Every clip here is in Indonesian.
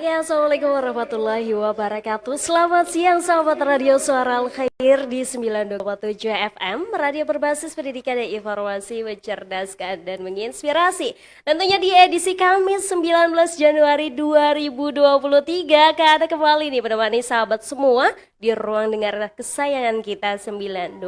Oke, Assalamualaikum warahmatullahi wabarakatuh. Selamat siang sahabat Radio Suara Al Khair di 92,7 FM, radio berbasis pendidikan dan informasi, mencerdaskan dan menginspirasi. Tentunya di edisi Kamis 19 Januari 2023 akan ada kembali nih menemani sahabat semua di ruang dengar kesayangan kita 92,7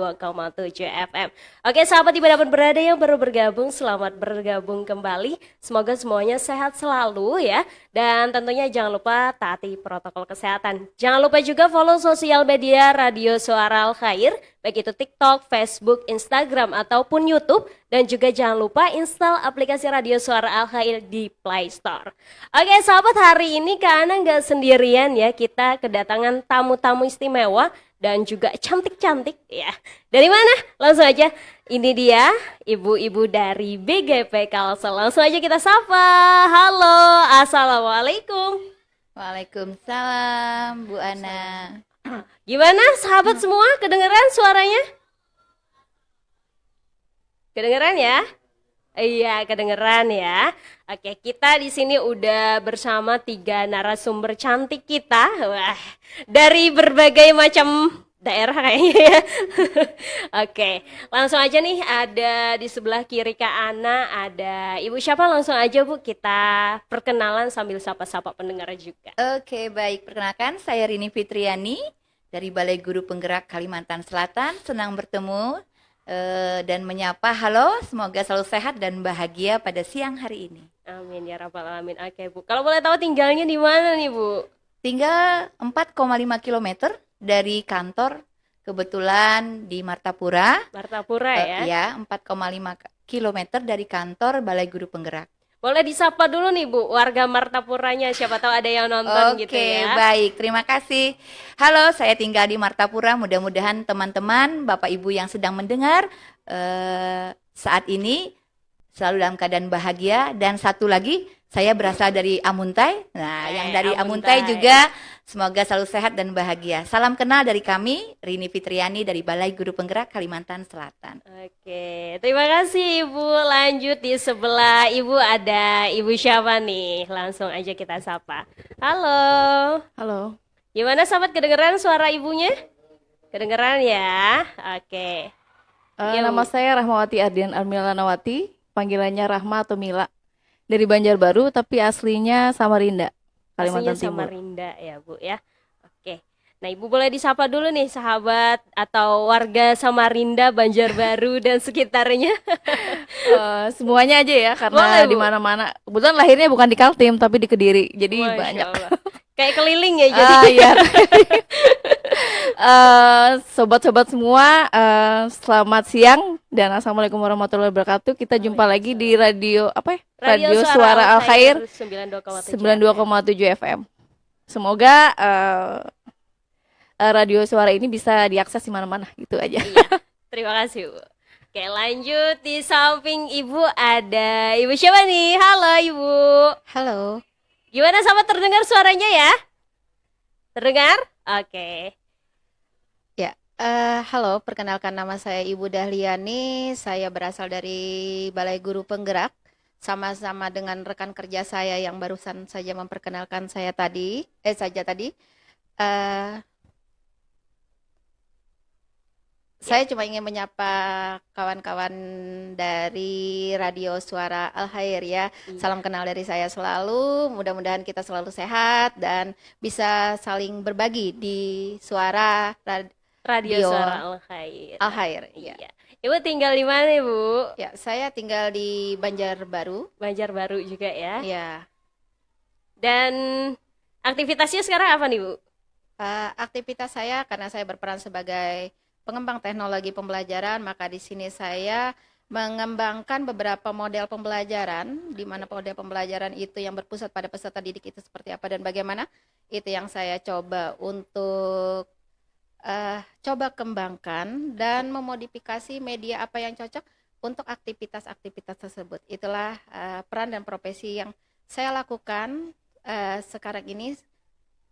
FM. Oke sahabat dimanapun berada yang baru bergabung, selamat bergabung kembali. Semoga semuanya sehat selalu ya. Dan tentunya jangan lupa taati protokol kesehatan. Jangan lupa juga follow sosial media Radio Suara Al Khair, baik itu TikTok, Facebook, Instagram ataupun YouTube. Dan juga jangan lupa install aplikasi Radio Suara Al Khair di Play Store. Oke sahabat, hari ini karena nggak sendirian ya, kita kedatangan tamu-tamu istimewa dan juga cantik-cantik ya. Dari mana? Langsung aja, ini dia ibu-ibu dari BGP Kalsel. Langsung aja kita sapa. Halo, assalamualaikum. Waalaikumsalam, Bu Ana. Gimana sahabat semua, kedengeran suaranya? Kedengeran ya? Iya, kedengeran ya. Oke, kita di sini udah bersama 3 narasumber cantik kita. Wah, dari berbagai macam daerah kayaknya ya. Oke, langsung aja nih, ada di sebelah kiri Kak Ana, ada Ibu siapa? Langsung aja Bu, kita perkenalan sambil sapa-sapa pendengar juga. Oke, baik. Perkenalkan, saya Rini Fitriani dari Balai Guru Penggerak Kalimantan Selatan. Senang bertemu dan menyapa. Halo, semoga selalu sehat dan bahagia pada siang hari ini. Amin ya rabbal alamin. Oke Bu, kalau boleh tahu tinggalnya di mana nih Bu? Tinggal 4,5 km dari kantor, kebetulan di Martapura. Martapura ya? Ya, 4,5 km dari kantor Balai Guru Penggerak. Boleh disapa dulu nih Bu, warga Martapuranya, siapa tahu ada yang nonton gitu ya. Oke, baik, terima kasih. Halo, saya tinggal di Martapura. Mudah-mudahan teman-teman, Bapak Ibu yang sedang mendengar saat ini selalu dalam keadaan bahagia. Dan satu lagi, saya berasal dari Amuntai. Nah, yang dari Amuntai juga semoga selalu sehat dan bahagia. Salam kenal dari kami, Rini Fitriani dari Balai Guru Penggerak Kalimantan Selatan. Oke, terima kasih Ibu. Lanjut di sebelah Ibu ada Ibu siapa nih? Langsung aja kita sapa. Halo. Halo. Gimana sahabat, kedengeran suara ibunya? Kedengeran ya? Oke. Nama saya Rahmawati Ardian Armilanawati, panggilannya Rahma atau Mila. Dari Banjarbaru tapi aslinya Samarinda, Kalimantan Timur. Samarinda ya Bu ya. Oke. Nah Ibu boleh disapa dulu nih sahabat atau warga Samarinda, Banjarbaru dan sekitarnya. Semuanya aja ya, karena di mana-mana. Kebetulan lahirnya bukan di Kaltim tapi di Kediri, jadi Masya banyak. Allah. Kayak keliling ya jadi. Iya. Sobat-sobat semua, selamat siang dan assalamualaikum warahmatullahi wabarakatuh. Kita jumpa lagi di radio apa ya? Radio Suara Al Khair 92,7 FM. Semoga radio suara ini bisa diakses di mana-mana gitu aja. Iya. Terima kasih Bu. Oke, lanjut di samping Ibu ada Ibu siapa nih? Halo Ibu. Halo. Gimana sama terdengar suaranya ya? Terdengar? Oke. Halo, perkenalkan nama saya Ibu Dahliani. Saya berasal dari Balai Guru Penggerak. Sama-sama dengan rekan kerja saya yang barusan saja memperkenalkan saya tadi. Saya cuma ingin menyapa kawan-kawan dari Radio Suara Al Khair ya. Salam kenal dari saya selalu. Mudah-mudahan kita selalu sehat dan bisa saling berbagi di suara Radio Suara Al Khair. Al Khair, iya. Ibu tinggal di mana Ibu? Ya, saya tinggal di Banjarbaru. Banjarbaru juga ya. Ya. Dan aktivitasnya sekarang apa nih Bu? Aktivitas saya karena saya berperan sebagai pengembang teknologi pembelajaran, maka di sini saya mengembangkan beberapa model pembelajaran, di mana model pembelajaran itu yang berpusat pada peserta didik itu seperti apa dan bagaimana, itu yang saya coba untuk kembangkan dan memodifikasi media apa yang cocok untuk aktivitas-aktivitas tersebut. Itulah peran dan profesi yang saya lakukan sekarang ini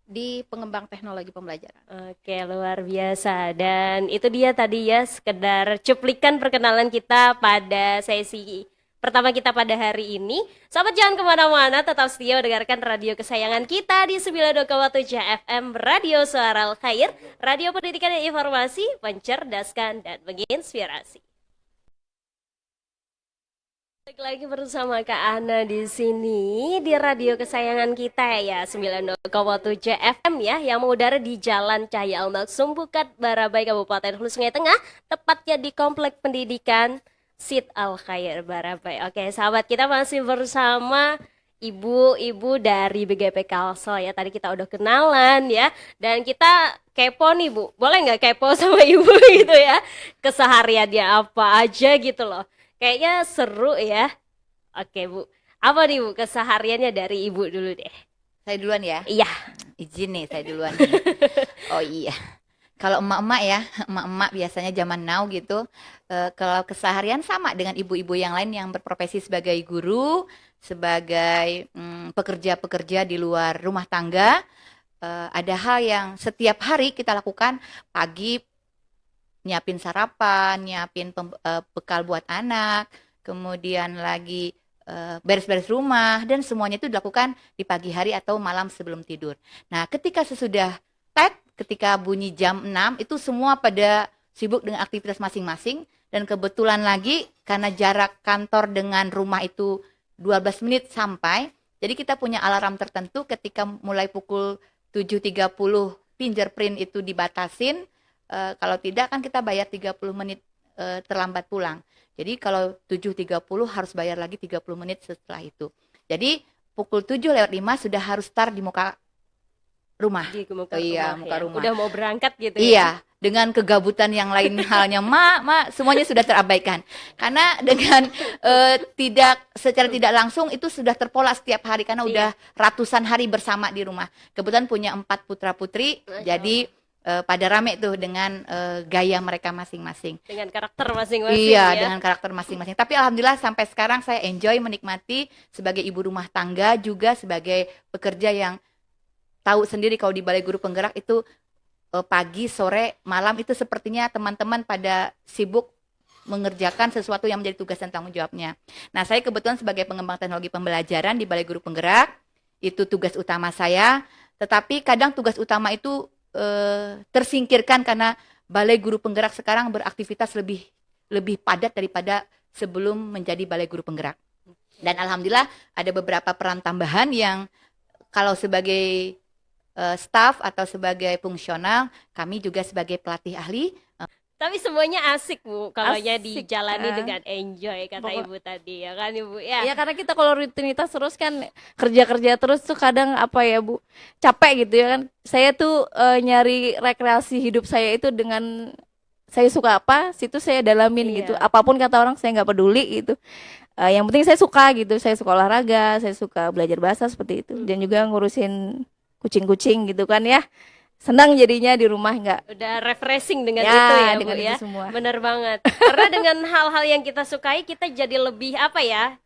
di pengembang teknologi pembelajaran. Oke, luar biasa. Dan itu dia tadi ya, sekedar cuplikan perkenalan kita pada sesi pertama kita pada hari ini. Sahabat jangan kemana-mana, tetap setia mendengarkan radio kesayangan kita di 92,7 FM Radio Suara Al Khair, radio pendidikan dan informasi, mencerdaskan dan menginspirasi. Balik lagi bersama Kak Ana di sini di radio kesayangan kita ya 92,7 FM ya yang mengudara di Jalan Cahya Al-Maksum Bukat Barabai Kabupaten Hulu Sungai Tengah, tepatnya di Komplek Pendidikan Sid Al Khair Barabai. Oke, sahabat, kita masih bersama ibu-ibu dari BGP Kalsel ya. Tadi kita udah kenalan ya, dan kita kepo nih Bu. Boleh nggak kepo sama ibu gitu ya? Kesehariannya apa aja gitu loh. Kayaknya seru ya. Oke Bu, apa nih Bu kesehariannya dari ibu dulu deh? Saya duluan ya. Iya. Izin nih saya duluan nih. Oh iya. Kalau emak-emak ya, emak-emak biasanya zaman now gitu, kalau keseharian sama dengan ibu-ibu yang lain yang berprofesi sebagai guru, sebagai pekerja-pekerja di luar rumah tangga. Ada hal yang setiap hari kita lakukan. Pagi nyiapin sarapan, nyiapin bekal buat anak, kemudian lagi beres-beres rumah, dan semuanya itu dilakukan di pagi hari atau malam sebelum tidur. Nah, ketika sesudah ketika bunyi jam 6, itu semua pada sibuk dengan aktivitas masing-masing, dan kebetulan lagi karena jarak kantor dengan rumah itu 12 menit sampai, jadi kita punya alarm tertentu ketika mulai pukul 7.30 fingerprint itu dibatasin. Kalau tidak kan kita bayar 30 menit terlambat pulang. Jadi kalau 7.30 harus bayar lagi 30 menit setelah itu. Jadi pukul 7:05 sudah harus start di muka rumah. Di muka muka rumah. Udah mau berangkat gitu Iya, ya. dengan kegabutan yang lain halnya, mak, semuanya sudah terabaikan. Karena dengan secara tidak langsung itu sudah terpola setiap hari karena udah ratusan hari bersama di rumah. Kebetulan punya 4 putra-putri, jadi pada rame tuh dengan gaya mereka masing-masing. Dengan karakter masing-masing Iya, ya. dengan karakter masing-masing. Tapi alhamdulillah sampai sekarang saya enjoy menikmati sebagai ibu rumah tangga, juga sebagai pekerja yang tahu sendiri kalau di Balai Guru Penggerak itu pagi, sore, malam itu sepertinya teman-teman pada sibuk mengerjakan sesuatu yang menjadi tugas dan tanggung jawabnya. Nah, saya kebetulan sebagai pengembang teknologi pembelajaran di Balai Guru Penggerak, itu tugas utama saya. Tetapi kadang tugas utama itu tersingkirkan karena Balai Guru Penggerak sekarang beraktivitas lebih padat daripada sebelum menjadi Balai Guru Penggerak. Dan alhamdulillah ada beberapa peran tambahan yang kalau sebagai staff atau sebagai fungsional, kami juga sebagai pelatih ahli. Tapi semuanya asik Bu, kalau Asik, dijalani dengan enjoy kata Ibu tadi ya kan Ibu ya. Ya karena kita kalau rutinitas terus kan kerja terus tuh kadang apa ya Bu, capek gitu ya kan. Saya tuh nyari rekreasi hidup saya itu dengan saya suka apa, situ saya dalamin gitu. Apapun kata orang saya nggak peduli gitu. Yang penting saya suka gitu, saya suka olahraga, saya suka belajar bahasa seperti itu, dan juga ngurusin kucing-kucing gitu kan ya. Senang jadinya di rumah nggak. Udah refreshing dengan Ya, itu ya Bu dengan ya. itu semua. Bener banget. Karena dengan hal-hal yang kita sukai kita jadi lebih apa ya?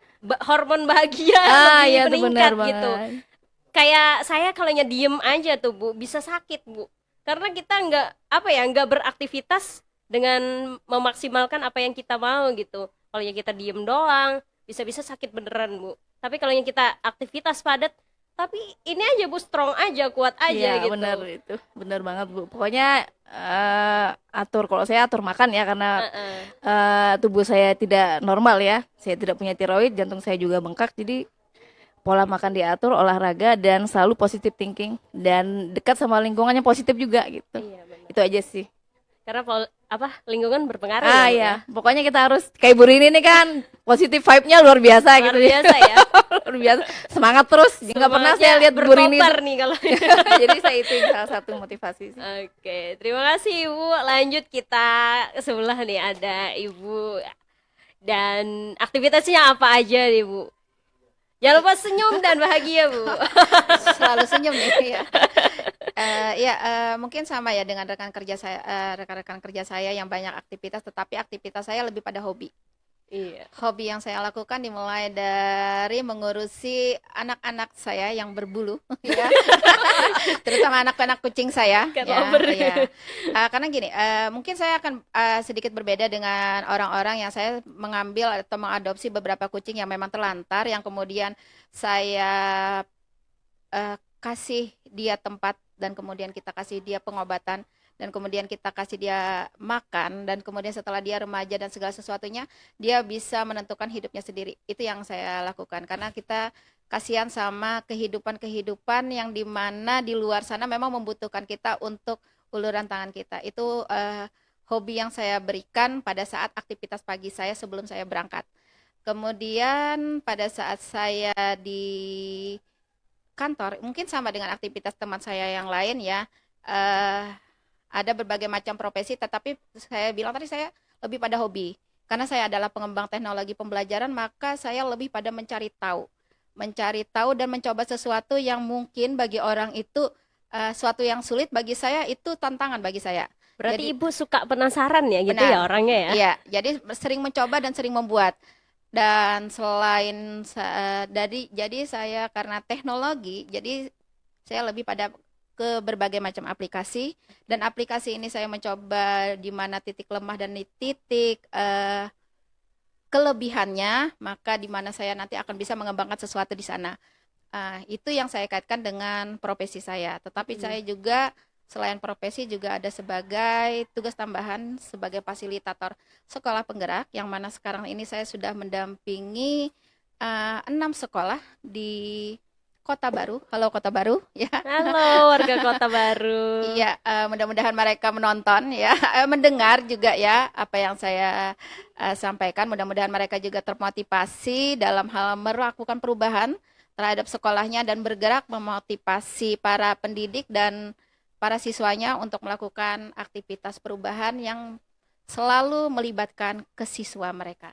Hormon bahagia lebih ya, meningkat benar gitu. banget. Kayak saya kalau diem aja tuh Bu, bisa sakit Bu. Karena kita nggak beraktivitas dengan memaksimalkan apa yang kita mau gitu. Kalau kita diem doang, bisa-bisa sakit beneran Bu. Tapi kalau kita aktivitas padat, tapi ini aja Bu, strong aja, kuat aja Iya, gitu. benar itu. Benar banget Bu. Pokoknya kalau saya atur makan ya karena tubuh saya tidak normal ya. Saya tidak punya tiroid, jantung saya juga bengkak, jadi pola makan diatur, olahraga, dan selalu positive thinking, dan dekat sama lingkungannya positif juga gitu. Iya, benar. Itu aja sih. Karena lingkungan berpengaruh ya, Bu, Ya, pokoknya kita harus kayak Bu Rini nih kan, positif vibe-nya luar biasa luar gitu biasa ya. luar biasa, semangat terus. Nggak pernah saya lihat Bu Rini berkobar nih kalau. jadi saya itu yang salah satu motivasi sih. Oke, terima kasih Ibu. Lanjut kita sebelah nih ada Ibu, dan aktivitasnya apa aja nih Bu? Jangan lupa senyum dan bahagia Bu. Selalu senyum nih ya. Mungkin sama ya dengan rekan-rekan kerja saya yang banyak aktivitas, tetapi aktivitas saya lebih pada hobi. Iya. Hobi yang saya lakukan dimulai dari mengurusi anak-anak saya yang berbulu, ya. Terutama anak-anak kucing saya, Cat ya, lover. ya. Karena gini, mungkin saya akan sedikit berbeda dengan orang-orang yang saya mengambil atau mengadopsi beberapa kucing yang memang terlantar, yang kemudian saya kasih dia tempat dan kemudian kita kasih dia pengobatan dan kemudian kita kasih dia makan dan kemudian setelah dia remaja dan segala sesuatunya dia bisa menentukan hidupnya sendiri. Itu yang saya lakukan karena kita kasihan sama kehidupan-kehidupan yang dimana di luar sana memang membutuhkan kita untuk uluran tangan kita. Itu hobi yang saya berikan pada saat aktivitas pagi saya sebelum saya berangkat. Kemudian pada saat saya di kantor, mungkin sama dengan aktivitas teman saya yang lain ya, ada berbagai macam profesi, tetapi saya bilang tadi saya lebih pada hobi. Karena saya adalah pengembang teknologi pembelajaran, maka saya lebih pada mencari tahu dan mencoba sesuatu yang mungkin bagi orang itu suatu yang sulit, bagi saya itu tantangan bagi saya. Berarti Jadi, Ibu suka penasaran ya gitu benar. ya orangnya ya? Iya, jadi sering mencoba dan sering membuat. Dan selain jadi saya karena teknologi, jadi saya lebih pada ke berbagai macam aplikasi dan aplikasi ini saya mencoba di mana titik lemah dan titik kelebihannya, maka di mana saya nanti akan bisa mengembangkan sesuatu di sana. Itu yang saya kaitkan dengan profesi saya. Tetapi saya juga selain profesi juga ada sebagai tugas tambahan sebagai fasilitator sekolah penggerak yang mana sekarang ini saya sudah mendampingi 6 sekolah di Kota Baru. Halo Kota Baru ya. Halo warga Kota Baru. Iya, mudah-mudahan mereka menonton ya, mendengar juga ya apa yang saya sampaikan. Mudah-mudahan mereka juga termotivasi dalam hal melakukan perubahan terhadap sekolahnya dan bergerak memotivasi para pendidik dan para siswanya untuk melakukan aktivitas perubahan yang selalu melibatkan ke siswa mereka.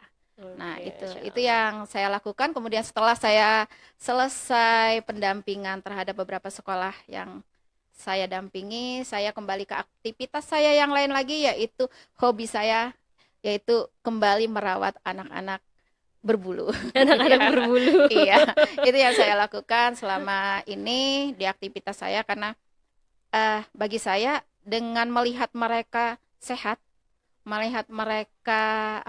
Nah, itu yang saya lakukan. Kemudian setelah saya selesai pendampingan terhadap beberapa sekolah yang saya dampingi, saya kembali ke aktivitas saya yang lain lagi, yaitu hobi saya, yaitu kembali merawat anak-anak berbulu. Anak-anak Ya. berbulu. Iya, itu yang saya lakukan selama ini di aktivitas saya karena bagi saya dengan melihat mereka sehat, melihat mereka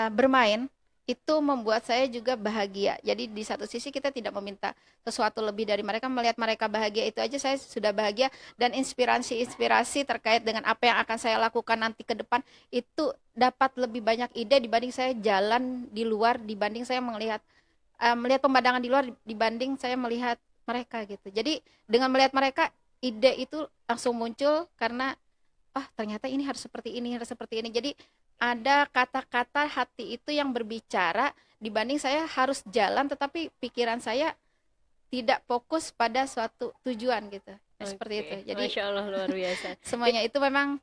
bermain, itu membuat saya juga bahagia. Jadi di satu sisi kita tidak meminta sesuatu lebih dari mereka, melihat mereka bahagia itu aja saya sudah bahagia, dan inspirasi-inspirasi terkait dengan apa yang akan saya lakukan nanti ke depan itu dapat lebih banyak ide dibanding saya jalan di luar, dibanding saya melihat pemandangan di luar, dibanding saya melihat mereka gitu. Jadi dengan melihat mereka, ide itu langsung muncul karena ternyata ini harus seperti ini, harus seperti ini. Jadi ada kata-kata hati itu yang berbicara dibanding saya harus jalan tetapi pikiran saya tidak fokus pada suatu tujuan gitu. Seperti itu. Jadi Masya Allah, luar biasa. semuanya itu memang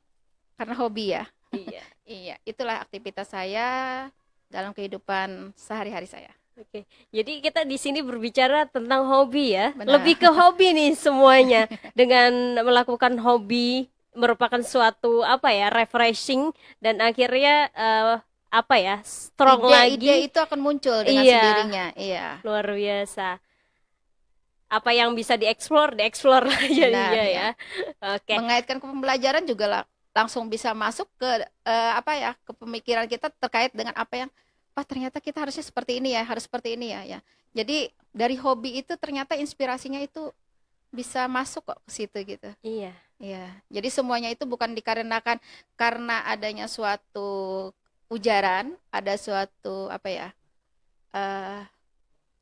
karena hobi ya. Iya. Iya, itulah aktivitas saya dalam kehidupan sehari-hari saya. Oke, jadi kita di sini berbicara tentang hobi ya. Benar. Lebih ke hobi nih semuanya. Dengan melakukan hobi merupakan suatu refreshing dan akhirnya strong Ide-ide lagi. itu akan muncul dengan Iya. sendirinya. Iya. Luar biasa. Apa yang bisa dieksplor lah jadinya Benar, ya. Oke. Mengaitkan ke pembelajaran juga langsung bisa masuk ke ke pemikiran kita terkait dengan apa yang ternyata kita harusnya seperti ini ya, harus seperti ini ya. Jadi dari hobi itu ternyata inspirasinya itu bisa masuk kok ke situ gitu. Iya. Iya. Jadi semuanya itu bukan dikarenakan karena adanya suatu ujaran, ada suatu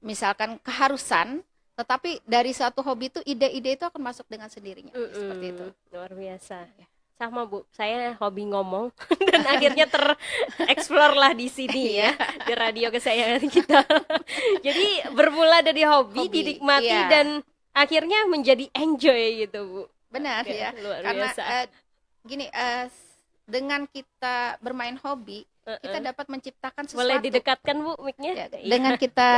misalkan keharusan, tetapi dari suatu hobi itu ide-ide itu akan masuk dengan sendirinya. Seperti itu. Luar biasa. Sama Bu, saya hobi ngomong dan akhirnya tereksplor lah di sini ya, di radio kesayangan kita. Jadi bermula dari hobi dinikmati iya. dan akhirnya menjadi enjoy gitu Bu. Benar Oke, ya. luar Karena biasa. dengan kita bermain hobi, kita dapat menciptakan sesuatu. Boleh didekatkan Bu mic-nya? Ya, dengan kita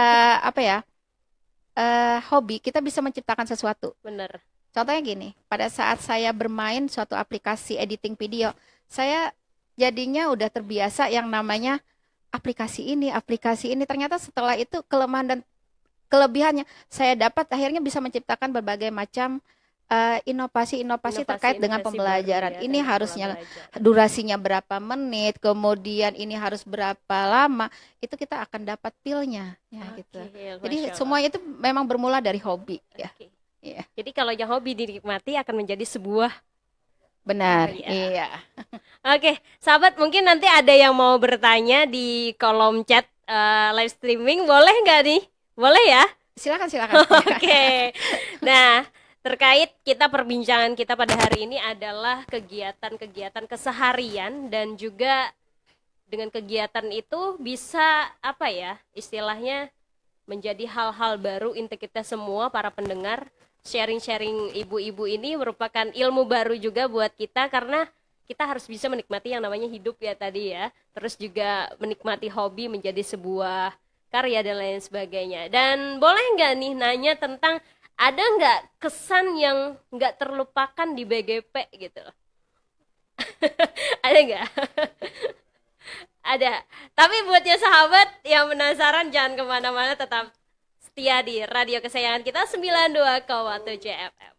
hobi, kita bisa menciptakan sesuatu. Bener. Contohnya gini, pada saat saya bermain suatu aplikasi editing video, saya jadinya udah terbiasa yang namanya aplikasi ini. Ternyata setelah itu kelemahan dan kelebihannya saya dapat akhirnya bisa menciptakan berbagai macam inovasi-inovasi terkait dengan pembelajaran. baru ya, Ini dari pola harusnya belajar. durasinya berapa menit, kemudian ini harus berapa lama, itu kita akan dapat pilnya, ya gitu. Oke, Jadi Masya semua Allah. itu memang bermula dari hobi, ya. Oke. Iya, Jadi kalau yang hobi dinikmati akan menjadi sebuah. benar. Iya. Iya. Oke, sahabat mungkin nanti ada yang mau bertanya di kolom chat live streaming, boleh nggak nih? Boleh ya? Silakan, silakan. Oke. Nah, terkait perbincangan kita pada hari ini adalah kegiatan-kegiatan keseharian dan juga dengan kegiatan itu bisa apa ya? Istilahnya menjadi hal-hal baru untuk kita semua para pendengar. Sharing-sharing ibu-ibu ini merupakan ilmu baru juga buat kita karena kita harus bisa menikmati yang namanya hidup ya tadi ya. Terus juga menikmati hobi menjadi sebuah karya dan lain sebagainya. Dan boleh nggak nih nanya tentang ada nggak kesan yang nggak terlupakan di BGP gitu? Ada nggak? Ada. Tapi buat ya sahabat yang penasaran jangan kemana-mana, tetap setia di radio kesayangan kita 92,7 FM.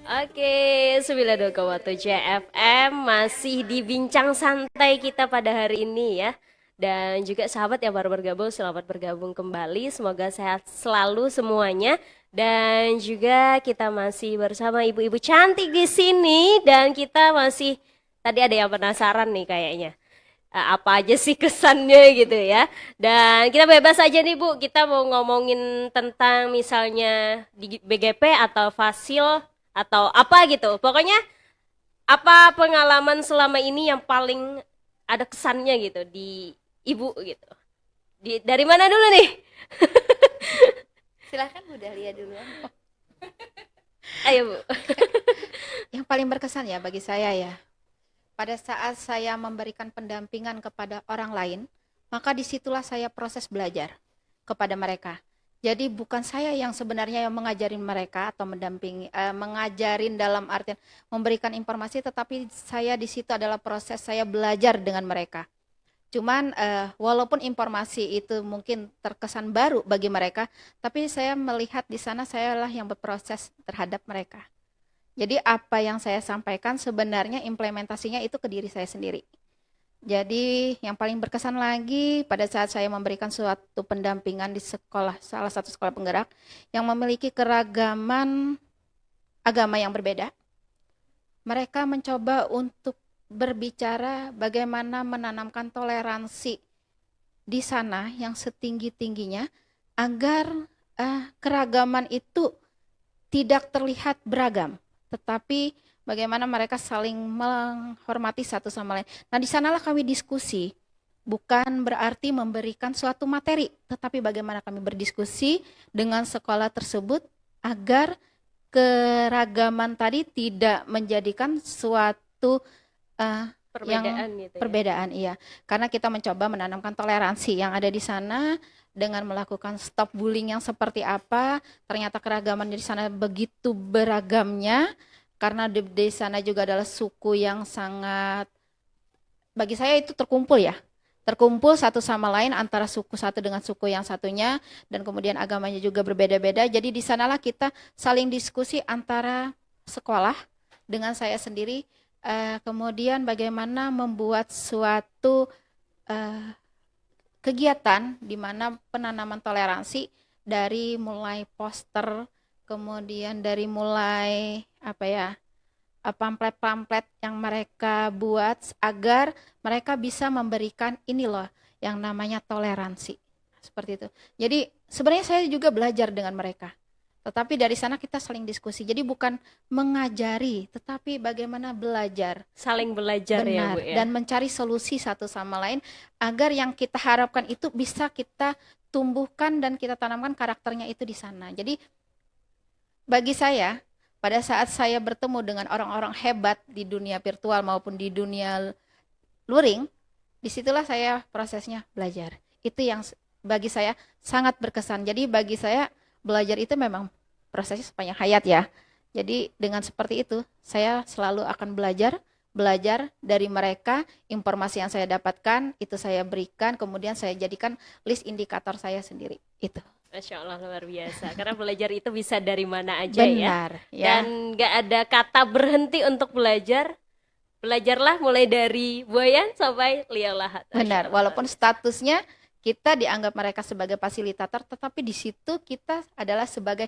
Oke, 92,7 FM masih di bincang santai kita pada hari ini ya. Dan juga sahabat yang baru bergabung, selamat bergabung kembali. Semoga sehat selalu semuanya. Dan juga kita masih bersama ibu-ibu cantik di sini dan kita masih tadi ada yang penasaran nih kayaknya. Apa aja sih kesannya gitu ya. Dan kita bebas aja nih Bu, kita mau ngomongin tentang misalnya di BGP atau Fasil atau apa gitu. Pokoknya apa pengalaman selama ini yang paling ada kesannya gitu di Ibu gitu. Dari mana dulu nih? Silakan Bu Dahlia duluan. Ayo Bu. Yang paling berkesan ya bagi saya ya, pada saat saya memberikan pendampingan kepada orang lain, maka disitulah saya proses belajar kepada mereka. Jadi bukan saya yang sebenarnya yang mengajarin mereka atau mendampingi, mengajarin dalam artian memberikan informasi, tetapi saya di situ adalah proses saya belajar dengan mereka. Cuman walaupun informasi itu mungkin terkesan baru bagi mereka, tapi saya melihat di sana sayalah yang berproses terhadap mereka. Jadi apa yang saya sampaikan sebenarnya implementasinya itu ke diri saya sendiri. Jadi yang paling berkesan lagi pada saat saya memberikan suatu pendampingan di sekolah, salah satu sekolah penggerak yang memiliki keragaman agama yang berbeda. Mereka mencoba untuk berbicara bagaimana menanamkan toleransi di sana yang setinggi-tingginya agar keragaman itu tidak terlihat beragam, tetapi bagaimana mereka saling menghormati satu sama lain. Nah, di sanalah kami diskusi, bukan berarti memberikan suatu materi, tetapi bagaimana kami berdiskusi dengan sekolah tersebut agar keragaman tadi tidak menjadikan suatu Perbedaan gitu ya. perbedaan, iya. Karena kita mencoba menanamkan toleransi yang ada di sana dengan melakukan stop bullying yang seperti apa. Ternyata keragaman di sana begitu beragamnya. Karena di sana juga adalah suku yang sangat, bagi saya itu terkumpul ya. Terkumpul satu sama lain antara suku satu dengan suku yang satunya. Dan kemudian agamanya juga berbeda-beda. Jadi di sanalah kita saling diskusi antara sekolah dengan saya sendiri. Kemudian bagaimana membuat suatu kegiatan di mana penanaman toleransi dari mulai poster, kemudian dari mulai pamflet-pamflet yang mereka buat agar mereka bisa memberikan ini loh yang namanya toleransi. Seperti itu. Jadi sebenarnya saya juga belajar dengan mereka. Tetapi dari sana kita saling diskusi. Jadi bukan mengajari, tetapi bagaimana belajar. Saling belajar ya Benar. Bu ya. Dan mencari solusi satu sama lain agar yang kita harapkan itu bisa kita tumbuhkan dan kita tanamkan karakternya itu di sana. Jadi bagi saya, pada saat saya bertemu dengan orang-orang hebat di dunia virtual maupun di dunia luring, disitulah saya prosesnya belajar. Itu yang bagi saya sangat berkesan. Jadi bagi saya belajar itu memang prosesnya sepanjang hayat ya. Jadi dengan seperti itu, saya selalu akan belajar belajar dari mereka, informasi yang saya dapatkan itu saya berikan, kemudian saya jadikan list indikator saya sendiri. Itu. Masya Allah, luar biasa. Karena belajar itu bisa dari mana aja ya. Benar, ya. Dan nggak ada kata berhenti untuk belajar. Belajarlah mulai dari buayan sampai lialahat. Benar, walaupun statusnya kita dianggap mereka sebagai fasilitator, tetapi di situ kita adalah sebagai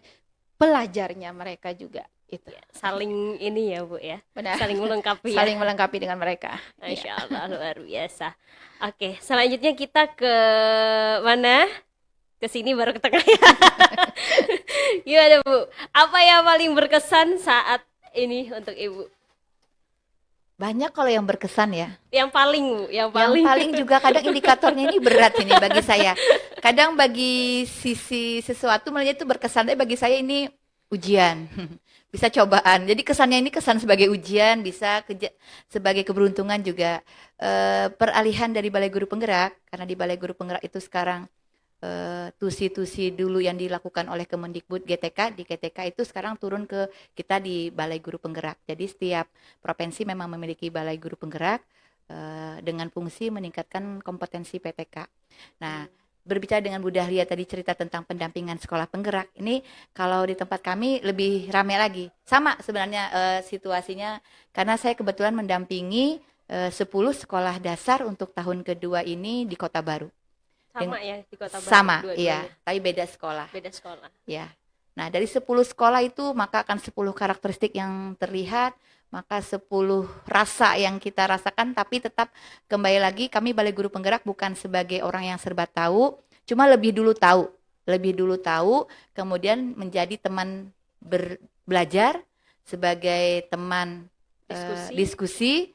pelajarnya mereka juga. Itu. Saling ini ya Bu ya. Benar. Saling melengkapi ya. Saling melengkapi dengan mereka. Masya Allah, luar biasa. Oke, selanjutnya kita ke mana? Ke sini baru ke tengah ya. Gimana Bu? Apa yang paling berkesan saat ini untuk Ibu? Banyak kalau yang berkesan ya. Yang paling Bu, yang Yang paling. paling juga kadang indikatornya ini berat ini bagi saya. Kadang bagi sisi sesuatu melihat itu berkesan, tapi bagi saya ini ujian. Bisa cobaan. Jadi kesannya ini kesan sebagai ujian, bisa sebagai keberuntungan juga. Peralihan dari Balai Guru Penggerak, karena di Balai Guru Penggerak itu sekarang tusi-tusi dulu yang dilakukan oleh Kemendikbud GTK, di GTK itu sekarang turun ke kita di Balai Guru Penggerak. Jadi setiap provinsi memang memiliki Balai Guru Penggerak dengan fungsi meningkatkan kompetensi PTK. Nah, berbicara dengan Bu Dahlia tadi cerita tentang pendampingan sekolah penggerak, ini kalau di tempat kami lebih ramai lagi. Sama sebenarnya situasinya, karena saya kebetulan mendampingi 10 sekolah dasar untuk tahun kedua ini di Kota Baru. Sama ya di Kota Baru. Sama, dua-duanya. iya, tapi beda sekolah. Beda sekolah. Ya. Nah, dari 10 sekolah itu maka akan 10 karakteristik yang terlihat, maka 10 rasa yang kita rasakan, tapi tetap kembali lagi kami Balai Guru Penggerak bukan sebagai orang yang serba tahu, cuma lebih dulu tahu, kemudian menjadi teman belajar, sebagai teman diskusi,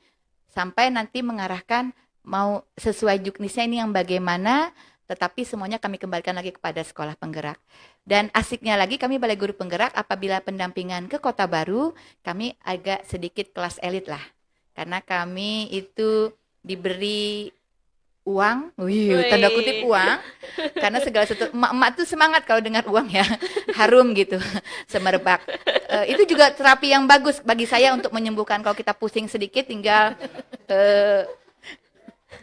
sampai nanti mengarahkan mau sesuai juknisnya ini yang bagaimana, tetapi semuanya kami kembalikan lagi kepada sekolah penggerak. Dan asiknya lagi kami Balai Guru Penggerak apabila pendampingan ke Kota Baru, kami agak sedikit kelas elit lah. Karena kami itu diberi uang, tanda kutip uang, karena segala sesuatu, emak-emak tuh semangat kalau dengar uang ya, harum gitu, semerbak. Itu juga terapi yang bagus bagi saya untuk menyembuhkan kalau kita pusing sedikit, tinggal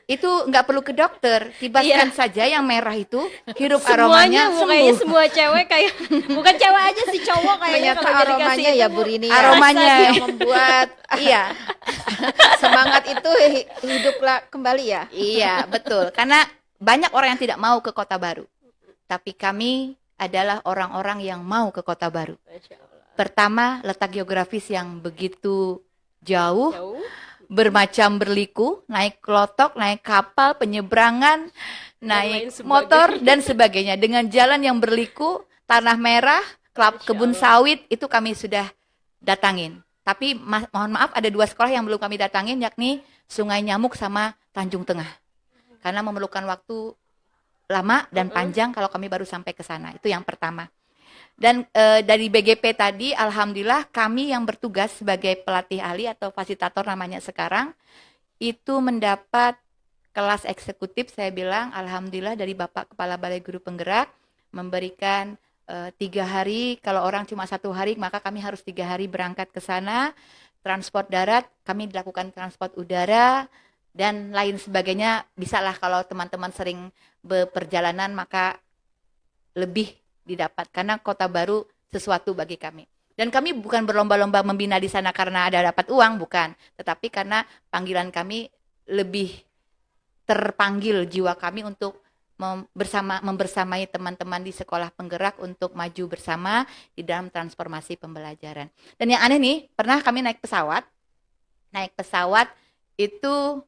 itu nggak perlu ke dokter, tibaskan saja yang merah itu, hirup aromanya, mukanya sembuh. semua cewek kayak, bukan cewek aja sih, cowok kayaknya Ternyata kalau dikasih aromanya itu, ya Bu. Bu Rini, Aromanya yang membuat iya, semangat itu hiduplah kembali ya. iya betul. Karena banyak orang yang tidak mau ke Kota Baru, tapi kami adalah orang-orang yang mau ke Kota Baru. Masya Allah. Pertama, letak geografis yang begitu jauh. Jauh. Bermacam berliku, naik klotok, naik kapal, penyeberangan, naik lain motor dan sebagainya. Dengan jalan yang berliku, tanah merah, kebun sawit itu kami sudah datangin. Tapi mohon maaf ada 2 sekolah yang belum kami datangin, yakni Sungai Nyamuk sama Tanjung Tengah. Karena memerlukan waktu lama dan panjang kalau kami baru sampai ke sana. Itu yang pertama. Dan dari BGP tadi, alhamdulillah kami yang bertugas sebagai pelatih ahli atau fasilitator namanya sekarang, itu mendapat kelas eksekutif, saya bilang, alhamdulillah dari Bapak Kepala Balai Guru Penggerak, memberikan 3 hari, kalau orang cuma 1 hari, maka kami harus 3 hari berangkat ke sana, transport darat, kami dilakukan transport udara, dan lain sebagainya. Bisalah kalau teman-teman sering berperjalanan, maka lebih didapat karena Kota Baru sesuatu bagi kami. Dan kami bukan berlomba-lomba membina di sana karena ada dapat uang, bukan. Tetapi karena panggilan kami lebih terpanggil jiwa kami untuk membersamai teman-teman di sekolah penggerak untuk maju bersama di dalam transformasi pembelajaran. Dan yang aneh nih, pernah kami naik pesawat. Naik pesawat itu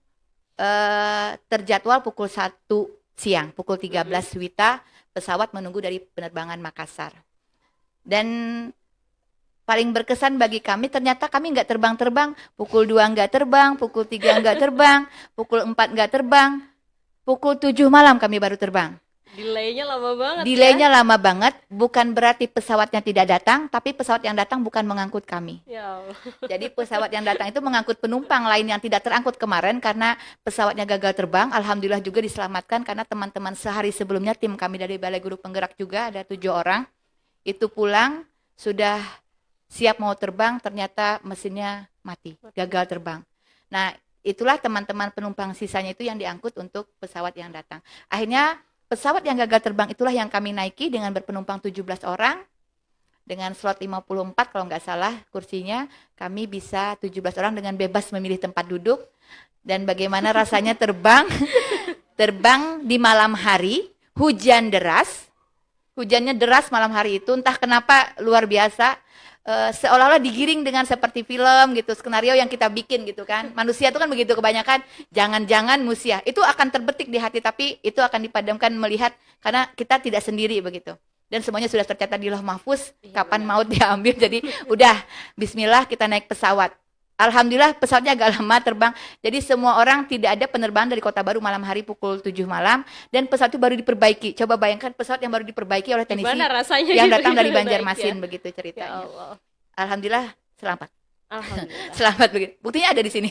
terjadwal pukul 1 siang, pukul 13 Wita, pesawat menunggu dari penerbangan Makassar. Dan paling berkesan bagi kami, ternyata kami nggak terbang-terbang, pukul 2 nggak terbang, pukul 3 nggak terbang, pukul 4 nggak terbang, pukul 7 malam kami baru terbang. Delaynya lama banget. Delaynya lama banget, bukan berarti pesawatnya tidak datang, tapi pesawat yang datang bukan mengangkut kami. Ya Allah. Jadi pesawat yang datang itu mengangkut penumpang lain yang tidak terangkut kemarin karena pesawatnya gagal terbang. Alhamdulillah juga diselamatkan karena teman-teman sehari sebelumnya tim kami dari Balai Guru Penggerak juga ada 7 orang. Itu pulang sudah siap mau terbang, ternyata mesinnya mati, gagal terbang. Nah, itulah teman-teman penumpang sisanya itu yang diangkut untuk pesawat yang datang. Akhirnya pesawat yang gagal terbang itulah yang kami naiki dengan berpenumpang 17 orang. Dengan slot 54 kalau nggak salah kursinya, kami bisa 17 orang dengan bebas memilih tempat duduk. Dan bagaimana rasanya terbang di malam hari, hujan deras. Hujannya deras malam hari itu, entah kenapa luar biasa. Seolah-olah digiring dengan seperti film gitu, skenario yang kita bikin gitu kan. Manusia itu kan begitu kebanyakan, jangan-jangan musia. Itu akan terbetik di hati, tapi itu akan dipadamkan melihat, karena kita tidak sendiri begitu. Dan semuanya sudah tercatat di Lauh Mahfuz, kapan maut diambil. Jadi udah, bismillah kita naik pesawat. Alhamdulillah pesawatnya agak lama terbang. Jadi semua orang, tidak ada penerbangan dari Kota Baru malam hari pukul 7 malam. Dan pesawat itu baru diperbaiki. Coba bayangkan pesawat yang baru diperbaiki oleh teknisi yang datang dari Banjarmasin, begitu ceritanya. Ya Allah. Alhamdulillah selamat. Alhamdulillah. Selamat begitu. Buktinya ada di sini.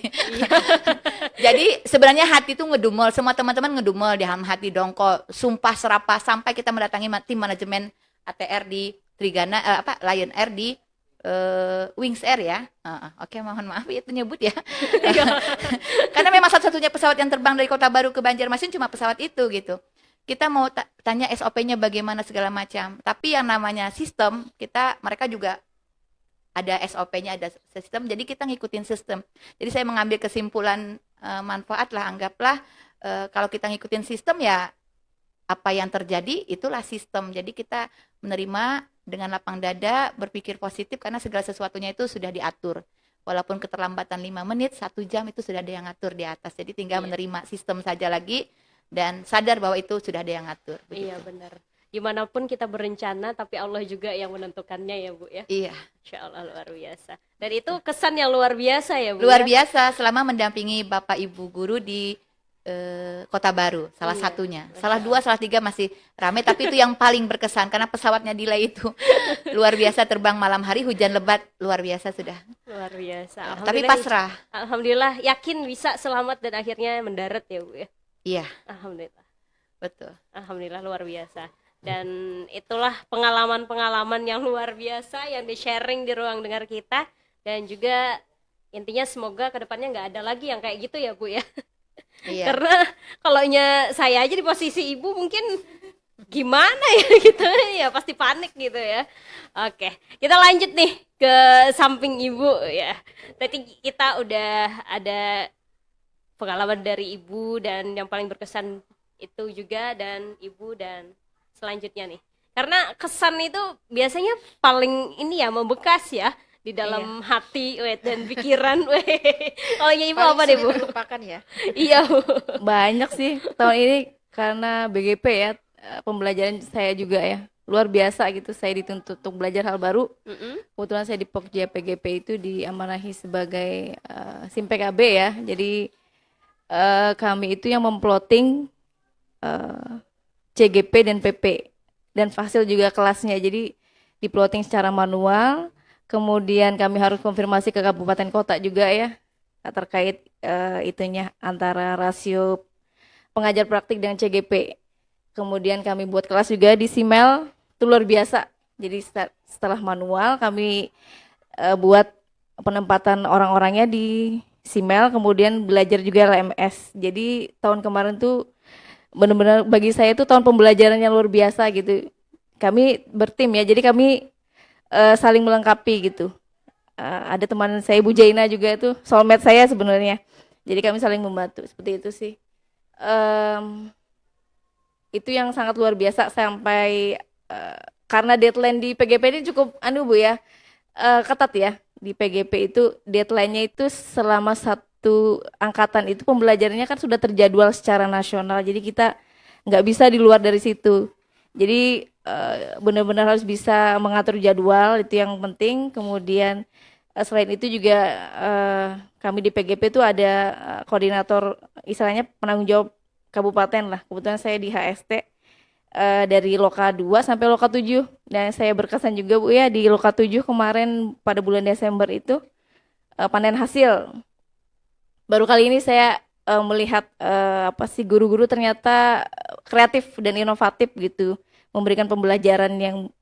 Jadi sebenarnya hati itu ngedumel, semua teman-teman ngedumel di dalam hati, dongkol, sumpah serapah sampai kita mendatangi tim manajemen ATR di Trigana, Lion Air di Wings Air ya. Oke, mohon maaf ya itu nyebut ya. Karena memang satu-satunya pesawat yang terbang dari Kota Baru ke Banjarmasin cuma pesawat itu gitu. Kita mau tanya SOP-nya bagaimana segala macam. Tapi yang namanya sistem, mereka juga ada SOP-nya, ada sistem, jadi kita ngikutin sistem. Jadi saya mengambil kesimpulan manfaat lah, anggaplah kalau kita ngikutin sistem ya apa yang terjadi itulah sistem. Jadi kita menerima dengan lapang dada, berpikir positif karena segala sesuatunya itu sudah diatur. Walaupun keterlambatan 5 menit, 1 jam itu sudah ada yang ngatur di atas. Jadi tinggal menerima sistem saja lagi dan sadar bahwa itu sudah ada yang ngatur. Begitu. Iya benar. Gimana pun kita berencana, tapi Allah juga yang menentukannya ya Bu ya. Iya. Insya Allah luar biasa. Dan itu kesan yang luar biasa ya Bu. Luar ya? biasa selama mendampingi Bapak Ibu guru di Kota Baru, salah satunya. Salah 2, salah 3 masih ramai, tapi itu yang paling berkesan karena pesawatnya delay itu luar biasa, terbang malam hari, hujan lebat, luar biasa sudah. Luar biasa. Tapi pasrah. Alhamdulillah yakin bisa selamat dan akhirnya mendarat ya Bu ya. Iya. Alhamdulillah. Betul. Alhamdulillah luar biasa. Dan itulah pengalaman-pengalaman yang luar biasa yang di-sharing di ruang dengar kita. Dan juga intinya semoga kedepannya nggak ada lagi yang kayak gitu ya Bu ya. Iya. Karena kalau saya aja di posisi Ibu mungkin gimana ya gitu ya, pasti panik gitu ya. Oke, kita lanjut nih ke samping Ibu ya. Tadi kita udah ada pengalaman dari Ibu dan yang paling berkesan itu juga dan Ibu, dan selanjutnya nih, karena kesan itu biasanya paling ini ya, membekas ya di dalam hati dan pikiran. Kalau Ibu apa deh Bu? Lupakan ya. Iya Bu. Banyak sih tahun ini karena BGP ya, pembelajaran saya juga ya luar biasa gitu. Saya dituntut untuk belajar hal baru. Kebetulan saya di Pokja PGP itu diamanahi sebagai SIM PKB ya. Jadi kami itu yang memploting CGP dan PP dan Fasil juga kelasnya. Jadi diploting secara manual. Kemudian kami harus konfirmasi ke kabupaten kota juga ya terkait itunya antara rasio pengajar praktik dengan CGP. Kemudian kami buat kelas juga di Simel, itu luar biasa. Jadi setelah manual kami buat penempatan orang-orangnya di Simel, kemudian belajar juga LMS. Jadi tahun kemarin tuh benar-benar bagi saya itu tahun pembelajaran yang luar biasa gitu. Kami bertim ya, jadi kami saling melengkapi gitu. Ada teman saya Bu Jaina juga itu soulmate saya sebenarnya. Jadi kami saling membantu, seperti itu sih. Itu yang sangat luar biasa sampai karena deadline di PGP ini cukup Bu ya, ketat ya. Di PGP itu deadline-nya itu selama satu angkatan itu pembelajarannya kan sudah terjadwal secara nasional. Jadi kita nggak bisa di luar dari situ. Jadi benar-benar harus bisa mengatur jadwal, itu yang penting. Kemudian selain itu juga kami di PGP itu ada koordinator, istilahnya penanggung jawab kabupaten lah. Kebetulan saya di HST dari Loka 2 sampai Loka 7. Dan saya berkesan juga Bu ya, di Loka 7 kemarin pada bulan Desember itu panen hasil. Baru kali ini saya melihat guru-guru ternyata kreatif dan inovatif gitu, memberikan pembelajaran yang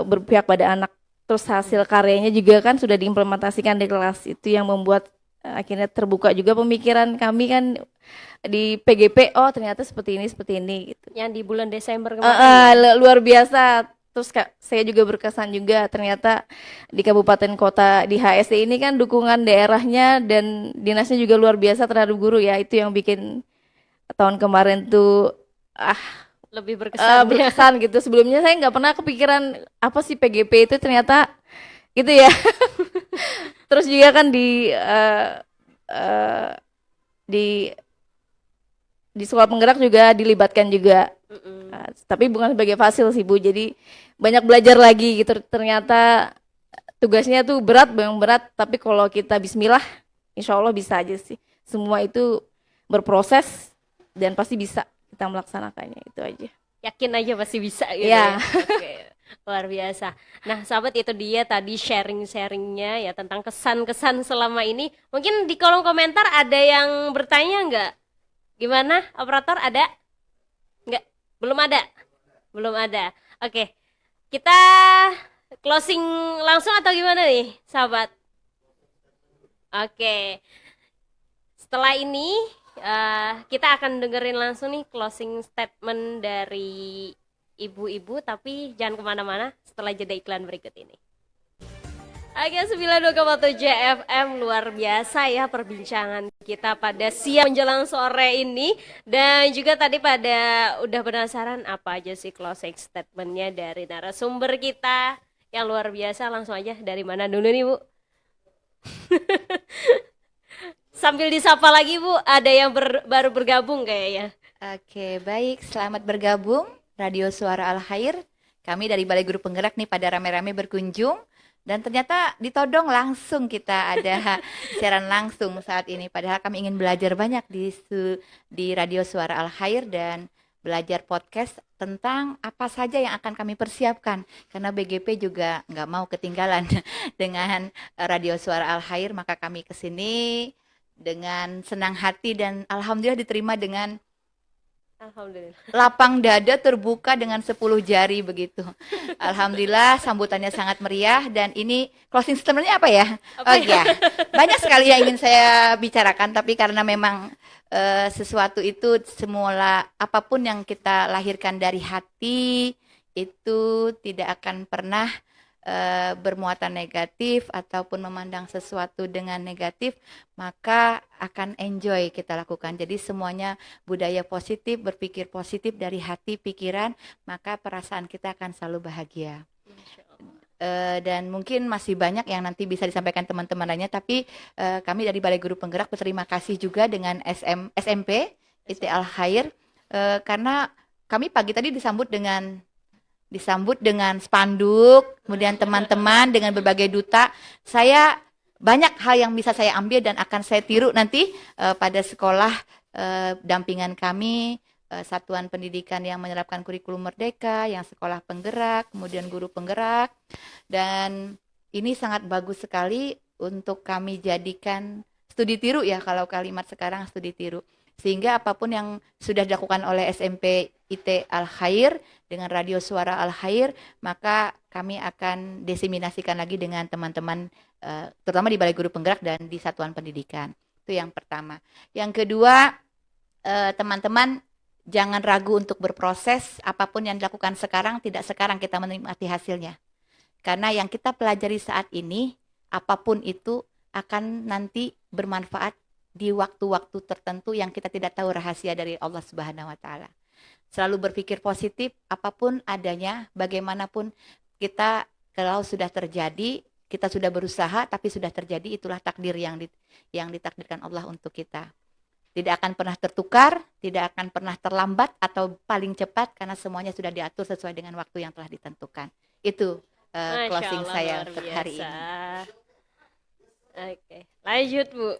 berpihak pada anak. Terus hasil karyanya juga kan sudah diimplementasikan di kelas, itu yang membuat akhirnya terbuka juga pemikiran kami kan di PGP, oh ternyata seperti ini gitu. Yang di bulan Desember kemarin. Luar biasa. Terus saya juga berkesan juga, ternyata di kabupaten kota di HSD ini kan dukungan daerahnya dan dinasnya juga luar biasa terhadap guru ya. Itu yang bikin tahun kemarin tuh lebih berkesan. Berkesan gitu. Sebelumnya saya nggak pernah kepikiran apa sih PGP itu, ternyata gitu ya. Terus juga kan di sekolah penggerak juga dilibatkan juga. Tapi bukan sebagai fasil sih Bu, jadi banyak belajar lagi gitu. Ternyata tugasnya tuh berat, memang berat, tapi kalau kita bismillah, insya Allah bisa aja sih. Semua itu berproses dan pasti bisa kita melaksanakannya, itu aja. Yakin aja pasti bisa gitu ya. Oke, luar biasa. Nah sahabat, itu dia tadi sharing-sharingnya ya tentang kesan-kesan selama ini. Mungkin di kolom komentar ada yang bertanya nggak? Gimana operator, ada? Nggak? Belum ada? Belum ada. Oke, kita closing langsung atau gimana nih sahabat? Oke, setelah ini kita akan dengerin langsung nih closing statement dari ibu-ibu, tapi jangan kemana-mana setelah jeda iklan berikut ini. Oke, 92,7 FM, luar biasa ya perbincangan kita pada siang menjelang sore ini. Dan juga tadi pada udah penasaran apa aja sih closing statementnya dari narasumber kita yang luar biasa. Langsung aja, dari mana dulu nih Bu? Sambil disapa lagi Bu, ada yang baru bergabung kayaknya. Oke, baik, selamat bergabung Radio Suara Al Khair. Kami dari Balai Guru Penggerak nih pada rame-rame berkunjung. Dan ternyata ditodong langsung, kita ada siaran langsung saat ini. Padahal kami ingin belajar banyak di Radio Suara Al Khair dan belajar podcast tentang apa saja yang akan kami persiapkan. Karena BGP juga nggak mau ketinggalan dengan Radio Suara Al Khair. Maka kami kesini dengan senang hati dan alhamdulillah diterima dengan lapang dada, terbuka dengan 10 jari begitu. Alhamdulillah sambutannya sangat meriah. Dan ini closing statementnya apa ya? Ya, banyak sekali yang ingin saya bicarakan, tapi karena memang sesuatu itu semula apapun yang kita lahirkan dari hati itu tidak akan pernah bermuatan negatif ataupun memandang sesuatu dengan negatif, maka akan enjoy kita lakukan. Jadi semuanya budaya positif, berpikir positif dari hati, pikiran, maka perasaan kita akan selalu bahagia. Dan mungkin masih banyak yang nanti bisa disampaikan teman-teman lainnya, tapi kami dari Balai Guru Penggerak berterima kasih juga dengan SMP IT Al Khair, karena kami pagi tadi disambut dengan spanduk, kemudian teman-teman dengan berbagai duta. Saya banyak hal yang bisa saya ambil dan akan saya tiru nanti pada sekolah dampingan kami, satuan pendidikan yang menerapkan kurikulum merdeka, yang sekolah penggerak, kemudian guru penggerak. Dan ini sangat bagus sekali untuk kami jadikan studi tiru ya, kalau kalimat sekarang studi tiru. Sehingga apapun yang sudah dilakukan oleh SMP IT Al Khair dengan Radio Suara Al Khair, maka kami akan diseminasikan lagi dengan teman-teman, terutama di Balai Guru Penggerak dan di satuan pendidikan. Itu yang pertama. Yang kedua, teman-teman jangan ragu untuk berproses. Apapun yang dilakukan sekarang, tidak sekarang kita menikmati hasilnya. Karena yang kita pelajari saat ini, apapun itu akan nanti bermanfaat di waktu-waktu tertentu yang kita tidak tahu rahasia dari Allah Subhanahu wa Ta'ala. Selalu berpikir positif, apapun adanya, bagaimanapun kita, kalau sudah terjadi, kita sudah berusaha, tapi sudah terjadi, itulah takdir yang ditakdirkan Allah untuk kita. Tidak akan pernah tertukar, tidak akan pernah terlambat atau paling cepat, karena semuanya sudah diatur sesuai dengan waktu yang telah ditentukan. Itu closing saya untuk hari ini. Oke, lanjut Bu.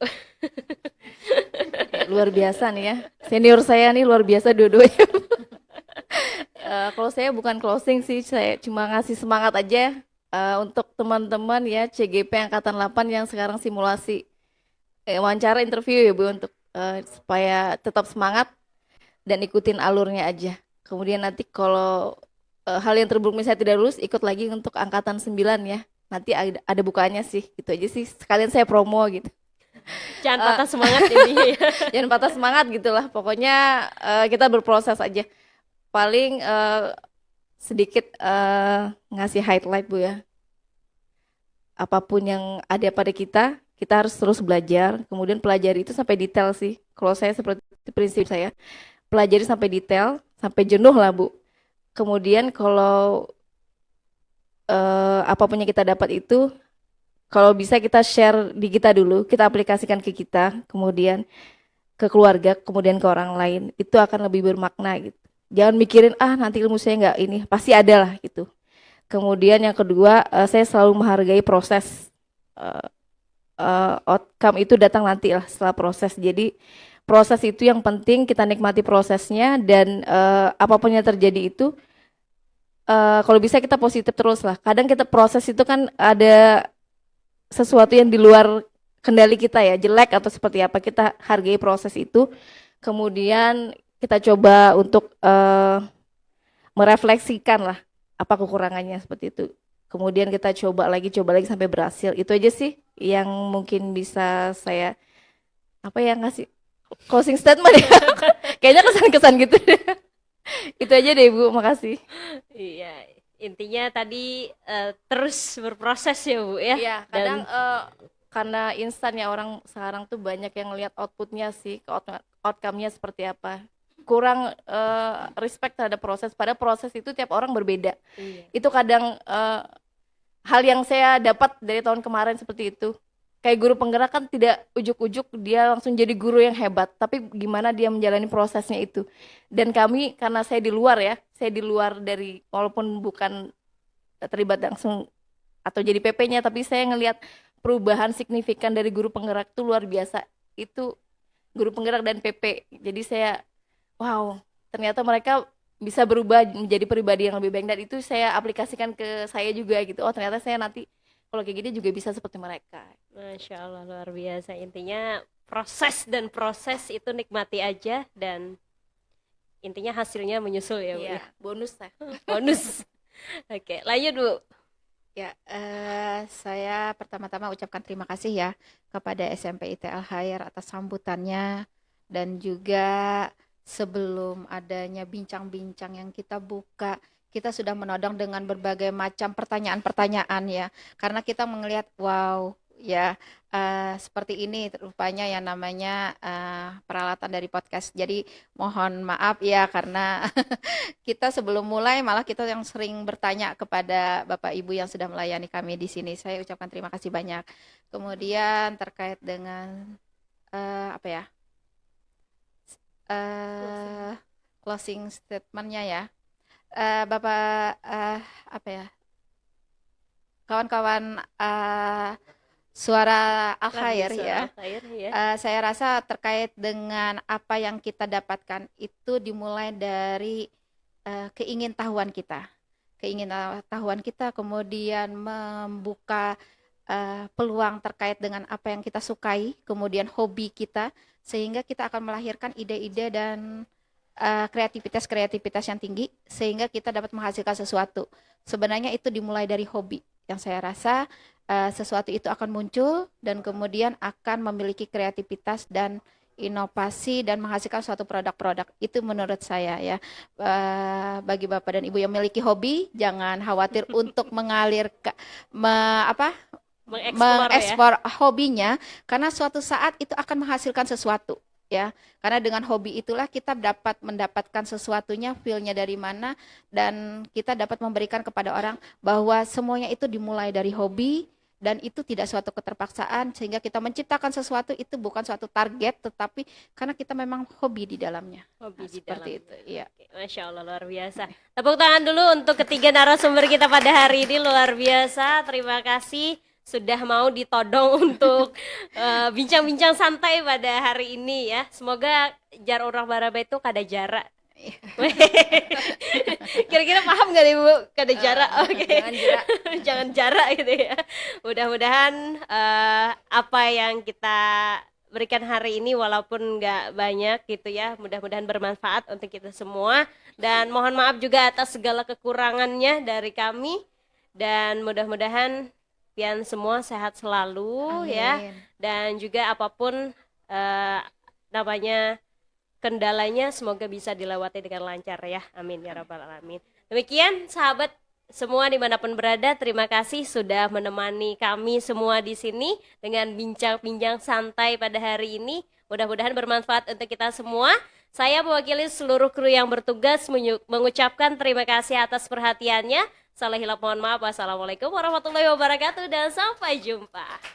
Luar biasa nih ya, senior saya nih luar biasa dua-duanya. Kalau saya bukan closing sih, saya cuma ngasih semangat aja untuk teman-teman ya CGP Angkatan 8 yang sekarang simulasi wawancara interview ya Bu, untuk supaya tetap semangat dan ikutin alurnya aja. Kemudian nanti kalau hal yang terburuk misalnya tidak lulus, ikut lagi untuk Angkatan 9 ya. Nanti ada bukaannya sih, gitu aja sih. Sekalian saya promo gitu. Jangan patah semangat ini. Jangan patah semangat gitulah. Pokoknya kita berproses aja. Paling sedikit ngasih highlight Bu ya. Apapun yang ada pada kita harus terus belajar. Kemudian pelajari itu sampai detail sih. Kalau saya seperti prinsip saya, pelajari sampai detail, sampai jenuh lah Bu. Kemudian kalau apapun yang kita dapat itu, kalau bisa kita share di kita dulu, kita aplikasikan ke kita, kemudian ke keluarga, kemudian ke orang lain. Itu akan lebih bermakna gitu. Jangan mikirin nanti ilmu saya nggak ini, pasti ada lah gitu. Kemudian yang kedua, saya selalu menghargai proses. Outcome itu datang nanti lah setelah proses. Jadi proses itu yang penting, kita nikmati prosesnya, dan apapun yang terjadi itu, kalau bisa kita positif terus lah. Kadang kita proses itu kan ada sesuatu yang di luar kendali kita ya, jelek atau seperti apa, kita hargai proses itu. Kemudian kita coba untuk merefleksikan lah apa kekurangannya seperti itu. Kemudian kita coba lagi sampai berhasil. Itu aja sih yang mungkin bisa saya ngasih closing statement ya. Kayaknya kesan-kesan gitu deh. Itu aja deh Bu, makasih. Iya, intinya tadi terus berproses ya Bu ya. Iya, kadang karena instan ya, orang sekarang tuh banyak yang lihat outputnya sih, outcome-nya seperti apa. Kurang respect terhadap proses, padahal proses itu tiap orang berbeda. Iya. Itu kadang hal yang saya dapat dari tahun kemarin seperti itu. Kayak guru penggerak kan tidak ujuk-ujuk dia langsung jadi guru yang hebat, tapi gimana dia menjalani prosesnya itu. Dan kami, karena saya di luar ya, saya di luar dari, walaupun bukan terlibat langsung atau jadi PP-nya, tapi saya ngelihat perubahan signifikan dari guru penggerak itu luar biasa. Itu guru penggerak dan PP. Jadi saya, wow, ternyata mereka bisa berubah menjadi pribadi yang lebih baik, dan itu saya aplikasikan ke saya juga gitu. Oh, ternyata saya nanti kalau kayak gini juga bisa seperti mereka. Masya Allah, luar biasa. Intinya proses itu nikmati aja, dan intinya hasilnya menyusul ya Bu. Iya, bonus lah. Bonus. Oke, lanjut Bu. Ya, saya pertama-tama ucapkan terima kasih ya kepada SMP ITL Khair atas sambutannya, dan juga sebelum adanya bincang-bincang yang kita buka, kita sudah menodong dengan berbagai macam pertanyaan-pertanyaan ya, karena kita melihat wow ya, seperti ini rupanya yang namanya peralatan dari podcast. Jadi mohon maaf ya, karena kita sebelum mulai malah kita yang sering bertanya kepada Bapak Ibu yang sudah melayani kami di sini. Saya ucapkan terima kasih banyak. Kemudian terkait dengan closing statementnya ya, Bapak kawan-kawan Suara Al-Khair ya. Saya rasa terkait dengan apa yang kita dapatkan itu dimulai dari keingintahuan kita. Keingintahuan kita kemudian membuka peluang terkait dengan apa yang kita sukai, kemudian hobi kita, sehingga kita akan melahirkan ide-ide dan kreativitas yang tinggi, sehingga kita dapat menghasilkan sesuatu. Sebenarnya itu dimulai dari hobi, yang saya rasa sesuatu itu akan muncul dan kemudian akan memiliki kreativitas dan inovasi dan menghasilkan suatu produk-produk. Itu menurut saya ya. Bagi Bapak dan Ibu yang memiliki hobi, jangan khawatir untuk mengekspor hobinya, karena suatu saat itu akan menghasilkan sesuatu. Ya, karena dengan hobi itulah kita dapat mendapatkan sesuatunya, feel-nya dari mana, dan kita dapat memberikan kepada orang bahwa semuanya itu dimulai dari hobi, dan itu tidak suatu keterpaksaan, sehingga kita menciptakan sesuatu itu bukan suatu target, tetapi karena kita memang hobi di dalamnya. Seperti itu. Iya. Masya Allah, luar biasa. Tepuk tangan dulu untuk ketiga narasumber kita pada hari ini, luar biasa. Terima kasih sudah mau ditodong untuk bincang-bincang santai pada hari ini ya. Semoga jar orang baraba itu kada jarak. Kira-kira paham nggak nih Bu? Kada jarak, oke. Jangan jarak gitu ya. Mudah-mudahan apa yang kita berikan hari ini walaupun nggak banyak gitu ya, mudah-mudahan bermanfaat untuk kita semua. Dan mohon maaf juga atas segala kekurangannya dari kami. Dan mudah-mudahan Pian semua sehat selalu ya, Amin. dan juga apapun namanya kendalanya semoga bisa dilewati dengan lancar ya, amin ya rabbal alamin. Demikian sahabat semua dimanapun berada, terima kasih sudah menemani kami semua di sini dengan bincang-bincang santai pada hari ini. Mudah-mudahan bermanfaat untuk kita semua. Saya mewakili seluruh kru yang bertugas mengucapkan terima kasih atas perhatiannya. Salah hilap mohon maaf. Wassalamualaikum warahmatullahi wabarakatuh dan sampai jumpa.